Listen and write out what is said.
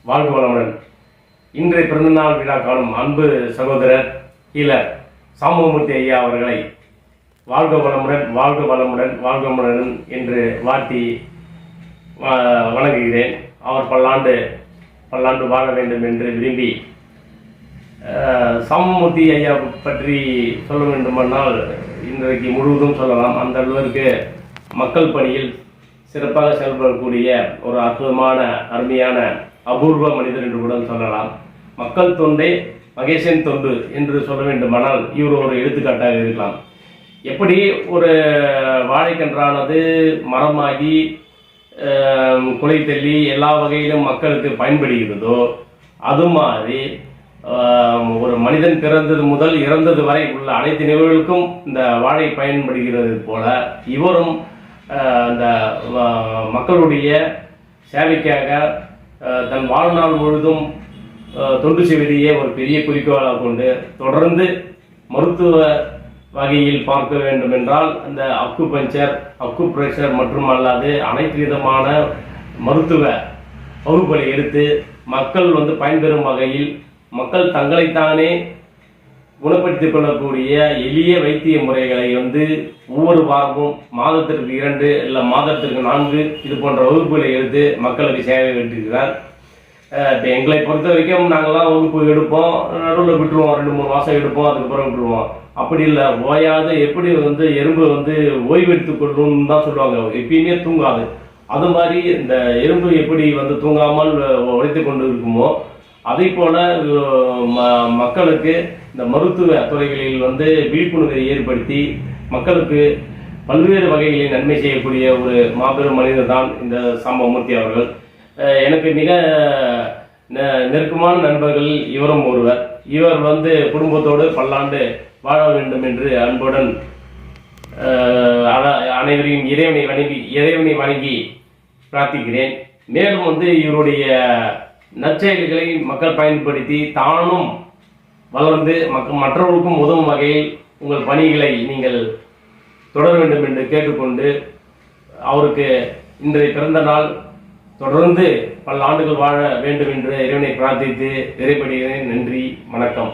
வாழ்க வளமுடன். இன்றைய பிறந்தநாள் விழா காணும் அன்பு சகோதரர் ஹீலர் சாம்பமூர்த்தி ஐயா அவர்களை வாழ்க வளமுடன், வாழ்க வளமுடன், வாழ்க வளமுடன் என்று வாழ்த்தி வணங்குகிறேன். அவர் பல்லாண்டு வாழ வேண்டும் என்று விரும்பி, சாம்பமூர்த்தி ஐயா பற்றி சொல்ல வேண்டுமானால் இன்றைக்கு முழுவதும் சொல்லலாம். அந்த அளவிற்கு மக்கள் பணியில் சிறப்பாக செயல்படக்கூடிய ஒரு அற்புதமான, அருமையான, அபூர்வ மனிதர் என்று கூட சொல்லலாம். மக்கள் தொண்டே மகேசன் தொண்டு என்று சொல்ல வேண்டுமானால் இவர் ஒரு எடுத்துக்காட்டாக இருக்கலாம். எப்படி ஒரு வாழைக்கன்றானது மரமாகி குலை தள்ளி எல்லா வகையிலும் மக்களுக்கு பயன்படுகிறதோ, அது மாதிரி ஒரு மனிதன் பிறந்தது முதல் இறந்தது வரை உள்ள அனைத்து நிகழ்வுகளுக்கும் இந்த வாழை பயன்படுகிறது போல இவரும் அந்த மக்களுடைய சேவைக்காக தன் வாழ்நாள் முழுதும் தொண்டு செய்வதையே ஒரு பெரிய குறிக்கோளாக கொண்டு தொடர்ந்து மருத்துவ வகையில் பார்க்க வேண்டும் என்றால் அந்த அக்குப்ரெஷர் மற்றும் அல்லாது அனைத்து விதமான மருத்துவ வகுப்புகளை எடுத்து மக்கள் பயன்பெறும் வகையில் மக்கள் தங்களைத்தானே குணப்படுத்திக் கொள்ளக்கூடிய எளிய வைத்திய முறைகளை ஒவ்வொரு வாரமும் மாதத்திற்கு 2 இல்லை மாதத்திற்கு 4 இது போன்ற வகுப்புகளை எடுத்து மக்களுக்கு சேவை வெற்றிருக்கிறார். இப்போ எங்களை பொறுத்த வரைக்கும் நாங்கள்லாம் வகுப்பு எடுப்போம், நடுவில் விட்டுருவோம், 2-3 மாதம் எடுப்போம், அதுக்கப்புறம் விட்டுருவோம். அப்படி இல்லை, ஓயாது எப்படி எறும்பு ஓய்வு எடுத்துக் கொள்ளணும்னு தான் சொல்லுவாங்க, எப்பயுமே தூங்காது. அது மாதிரி இந்த எறும்பு எப்படி தூங்காமல் உழைத்து கொண்டு இருக்குமோ அதை போல மக்களுக்கு இந்த மருத்துவ துறைகளில் விழிப்புணர்வை ஏற்படுத்தி மக்களுக்கு பல்வேறு வகைகளில் நன்மை செய்யக்கூடிய ஒரு மாபெரும் மனிதர் தான் இந்த சாம்பமூர்த்தி அவர்கள். எனக்கு மிக நெருக்கமான நண்பர்கள் இவரும் ஒருவர். இவர் குடும்பத்தோடு பல்லாண்டு வாழ வேண்டும் என்று அன்புடன் அனைவரையும் இறைவனை வணங்கி பிரார்த்திக்கிறேன். மேலும் இவருடைய நற்செயல்களை மக்கள் பயன்படுத்தி தானும் வளர்ந்து மற்றவர்களுக்கும் உதவும் வகையில் உங்கள் பணிகளை நீங்கள் தொடர வேண்டும் என்று கேட்டுக்கொண்டு, அவருக்கு இன்றைய பிறந்த நாள் தொடர்ந்து பல ஆண்டுகள் வாழ வேண்டும் என்று இறைவனை பிரார்த்தித்து விடைபெறுகிறேன். நன்றி, வணக்கம்.